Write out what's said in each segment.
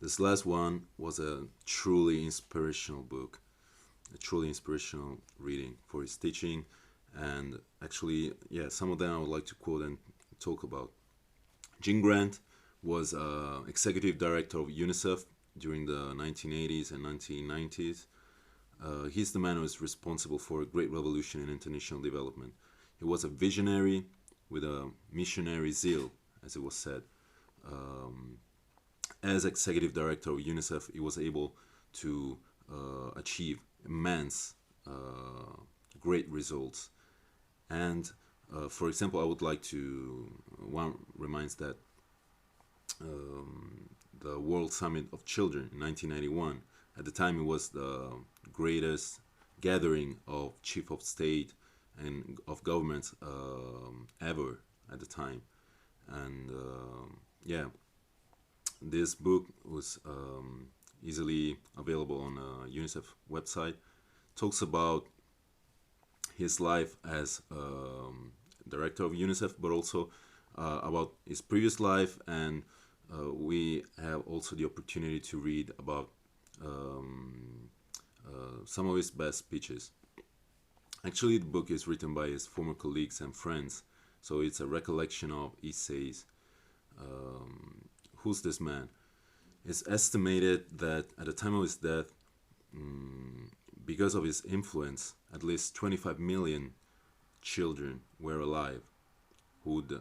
This last one was a truly inspirational book, a truly inspirational reading for his teaching. And actually, yeah, some of them I would like to quote and talk about. Jim Grant was executive director of UNICEF during the 1980s and 1990s. He's the man who is responsible for a great revolution in international development. He was a visionary with a missionary zeal, as it was said. Um, as executive director of UNICEF, he was able to achieve immense, great results. And for example, I would like to one reminds that the World Summit of Children in 1991. At the time, it was the greatest gathering of chief of state and of governments ever at the time. And yeah, this book was easily available on a UNICEF website. Talks about his life as director of UNICEF, but also about his previous life, and we have also the opportunity to read about some of his best speeches. Actually, the book is written by his former colleagues and friends, so it's a recollection of essays. Who's this man? It's estimated that at the time of his death, because of his influence, at least 25 million children were alive who would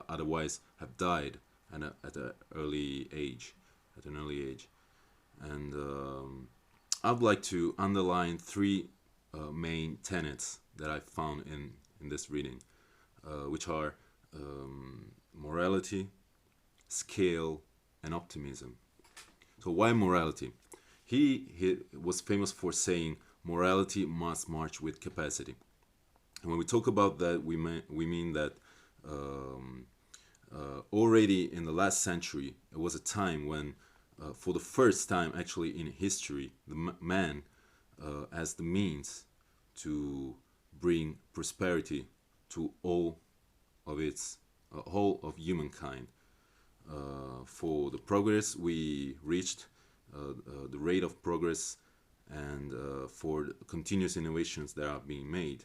otherwise have died at an early age. And I'd like to underline three main tenets that I found in this reading, which are morality, scale, and optimism. So why morality? He was famous for saying morality must march with capacity. And when we talk about that, we mean that already in the last century, it was a time when, for the first time actually in history, the man has the means to bring prosperity to all of its whole of humankind. For the progress we reached, the rate of progress, and for the continuous innovations that are being made.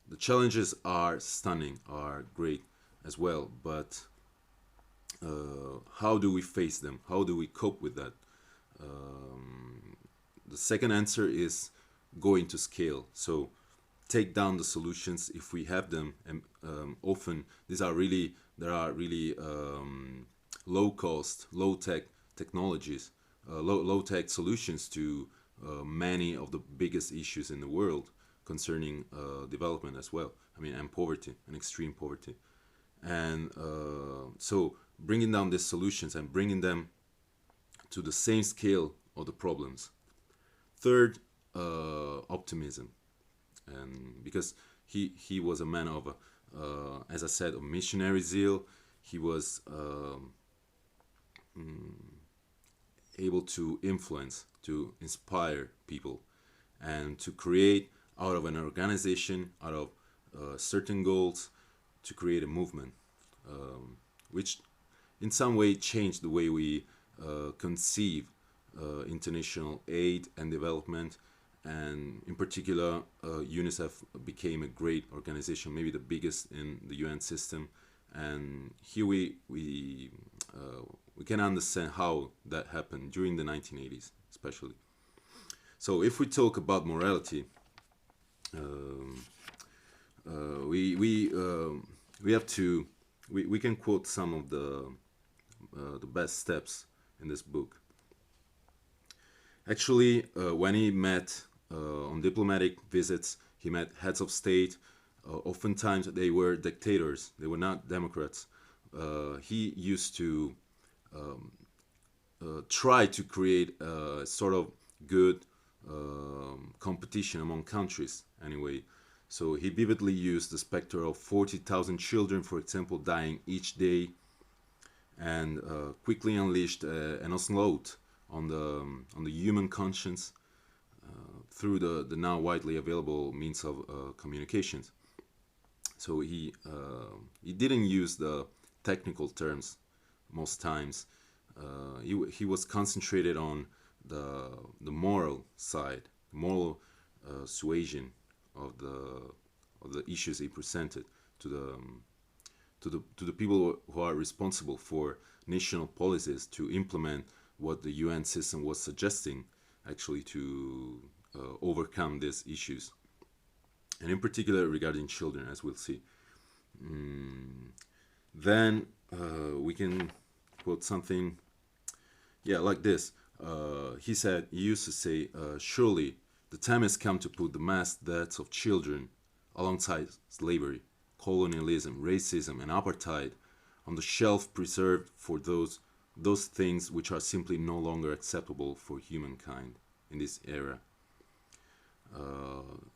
The challenges are stunning, are great as well, but how do we face them? How do we cope with that? The second answer is go into scale. So take down the solutions if we have them, and often there are really low cost, low tech technologies, low tech solutions to many of the biggest issues in the world concerning development as well. I mean, and poverty, and extreme poverty. And so bringing down these solutions and bringing them to the same scale of the problems. Third, optimism, and because he was a man of, as I said, a missionary zeal. He was able to influence, to inspire people, and to create out of an organization, out of certain goals, to create a movement, which in some way changed the way we conceive international aid and development. And in particular, UNICEF became a great organization, maybe the biggest in the UN system. And here we can understand how that happened during the 1980s, especially. So if we talk about morality, we have to we can quote some of the best steps in this book. Actually, when he met on diplomatic visits, he met heads of state. Oftentimes, they were dictators. They were not democrats. He used to try to create a sort of good competition among countries. Anyway, so he vividly used the specter of 40,000 children, for example, dying each day, and quickly unleashed an onslaught on the human conscience through the now widely available means of communications. So he didn't use the technical terms most times. he was concentrated on the moral side, moral suasion of the issues he presented to the people who are responsible for national policies to implement what the UN system was suggesting, actually, to overcome these issues, and in particular regarding children, as we'll see. Then we can quote something, yeah, like this. He used to say, surely the time has come to put the mass deaths of children alongside slavery, colonialism, racism, and apartheid on the shelf preserved for those things which are simply no longer acceptable for humankind in this era.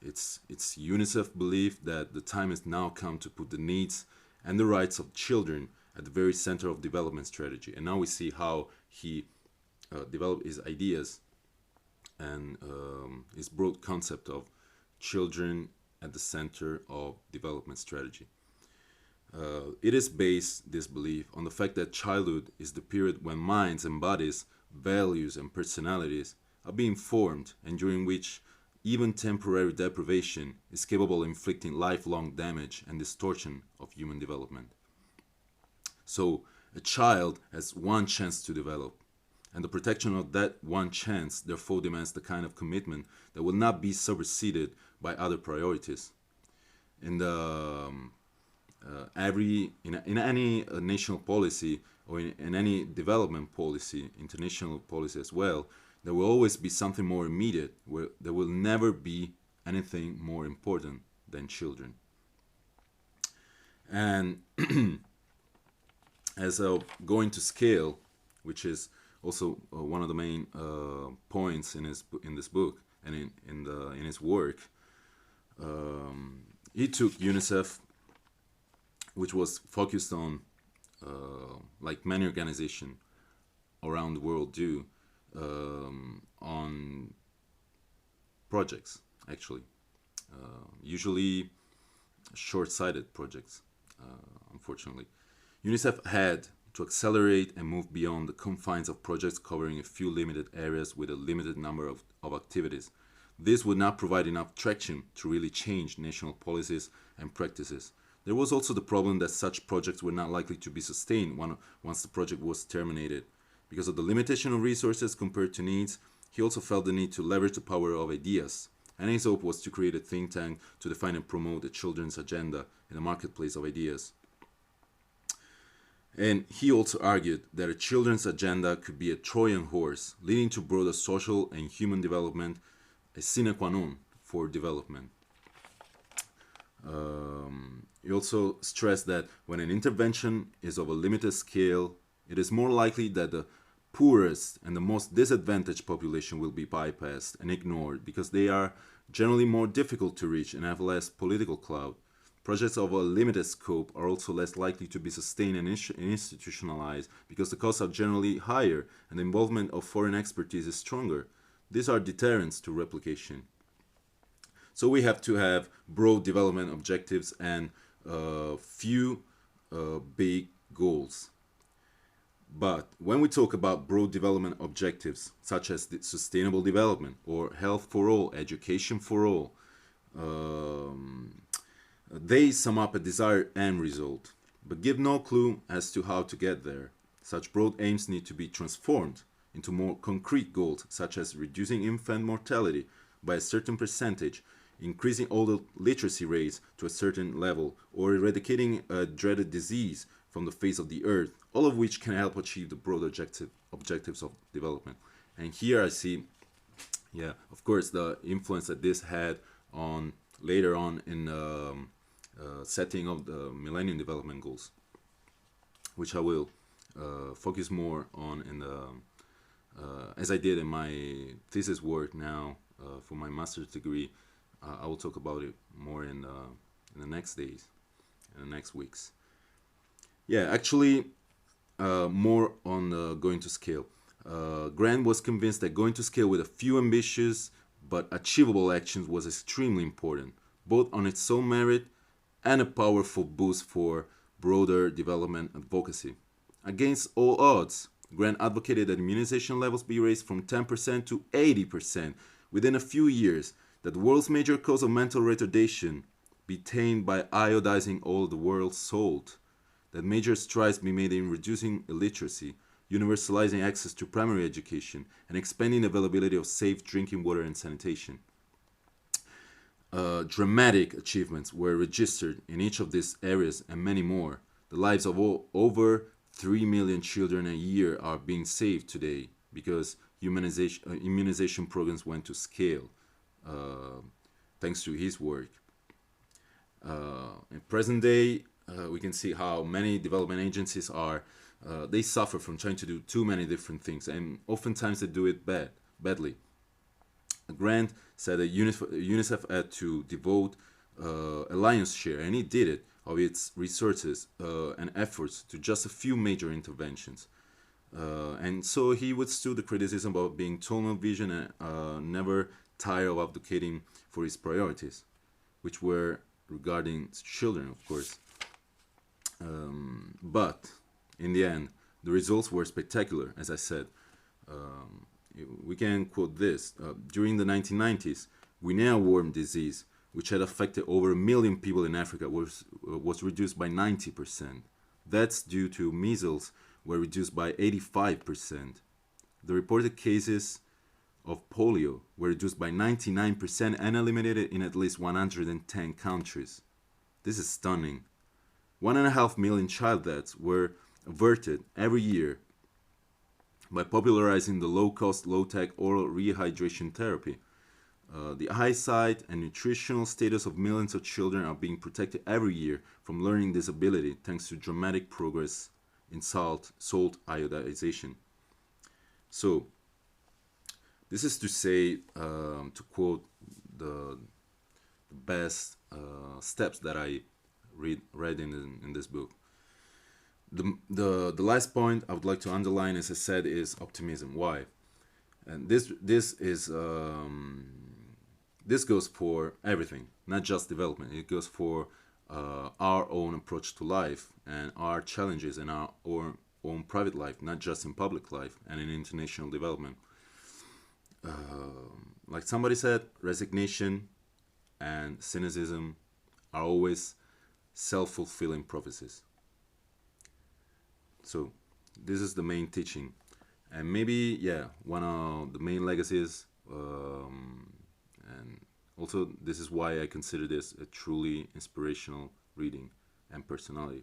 It's UNICEF belief that the time has now come to put the needs and the rights of children at the very center of development strategy. And now we see how he developed his ideas and his broad concept of children at the center of development strategy. It is based, this belief, on the fact that childhood is the period when minds and bodies, values and personalities are being formed, and during which even temporary deprivation is capable of inflicting lifelong damage and distortion of human development. So, a child has one chance to develop, and the protection of that one chance therefore demands the kind of commitment that will not be superseded by other priorities. In the in any national policy or in any development policy, international policy as well, there will always be something more immediate, where there will never be anything more important than children. And as going to scale, which is also one of the main points in this book and in his work, he took UNICEF, which was focused on, like many organizations around the world do, on projects, actually. Usually short-sighted projects, unfortunately. UNICEF had to accelerate and move beyond the confines of projects covering a few limited areas with a limited number of activities. This would not provide enough traction to really change national policies and practices. There was also the problem that such projects were not likely to be sustained once the project was terminated. Because of the limitation of resources compared to needs, he also felt the need to leverage the power of ideas. And his hope was to create a think tank to define and promote a children's agenda in the marketplace of ideas. And he also argued that a children's agenda could be a Trojan horse, leading to broader social and human development, a sine qua non for development. He also stressed that when an intervention is of a limited scale, it is more likely that the poorest and the most disadvantaged population will be bypassed and ignored because they are generally more difficult to reach and have less political clout. Projects of a limited scope are also less likely to be sustained and institutionalized because the costs are generally higher and the involvement of foreign expertise is stronger. These are deterrents to replication. So we have to have broad development objectives and few big goals. But when we talk about broad development objectives, such as sustainable development or health for all, education for all, they sum up a desired end result, but give no clue as to how to get there. Such broad aims need to be transformed into more concrete goals, such as reducing infant mortality by a certain percentage, increasing older literacy rates to a certain level, or eradicating a dreaded disease from the face of the earth, all of which can help achieve the broad objectives of development. And here I see, yeah, of course, the influence that this had on later on in setting of the Millennium Development Goals, which I will focus more on in the as I did in my thesis work now for my master's degree. I will talk about it more in the next days, in the next weeks. Yeah, actually, more on going to scale. Grant was convinced that going to scale with a few ambitious but achievable actions was extremely important, both on its own merit and a powerful boost for broader development advocacy. Against all odds, Grant advocated that immunization levels be raised from 10% to 80% within a few years, that the world's major cause of mental retardation be tamed by iodizing all the world's salt, that major strides be made in reducing illiteracy, universalizing access to primary education, and expanding the availability of safe drinking water and sanitation. Dramatic achievements were registered in each of these areas and many more. The lives of over 3 million children a year are being saved today because immunization programs went to scale thanks to his work. In present day, we can see how many development agencies are they suffer from trying to do too many different things, and oftentimes they do it badly. Grant said that UNICEF had to devote a lion's share, and it did it, of its resources and efforts to just a few major interventions. And so he withstood the criticism about being tunnel vision and never tired of advocating for his priorities, which were regarding children, of course. But in the end, the results were spectacular, as I said. We can quote this. During the 1990s, Guinea worm disease, which had affected over 1 million people in Africa, was reduced by 90%. Deaths due to measles were reduced by 85%. The reported cases of polio were reduced by 99% and eliminated in at least 110 countries. This is stunning. 1.5 million child deaths were averted every year by popularizing the low-cost, low-tech oral rehydration therapy. The eyesight and nutritional status of millions of children are being protected every year from learning disability thanks to dramatic progress in salt iodization. So, this is to say, to quote the best steps that I read in this book. The last point I would like to underline, as I said, is optimism. Why? And this goes for everything, not just development. It goes for our own approach to life and our challenges in our own private life, not just in public life and in international development. Like somebody said, resignation and cynicism are always self-fulfilling prophecies. So this is the main teaching, and maybe one of the main legacies, and also this is why I consider this a truly inspirational reading and personality.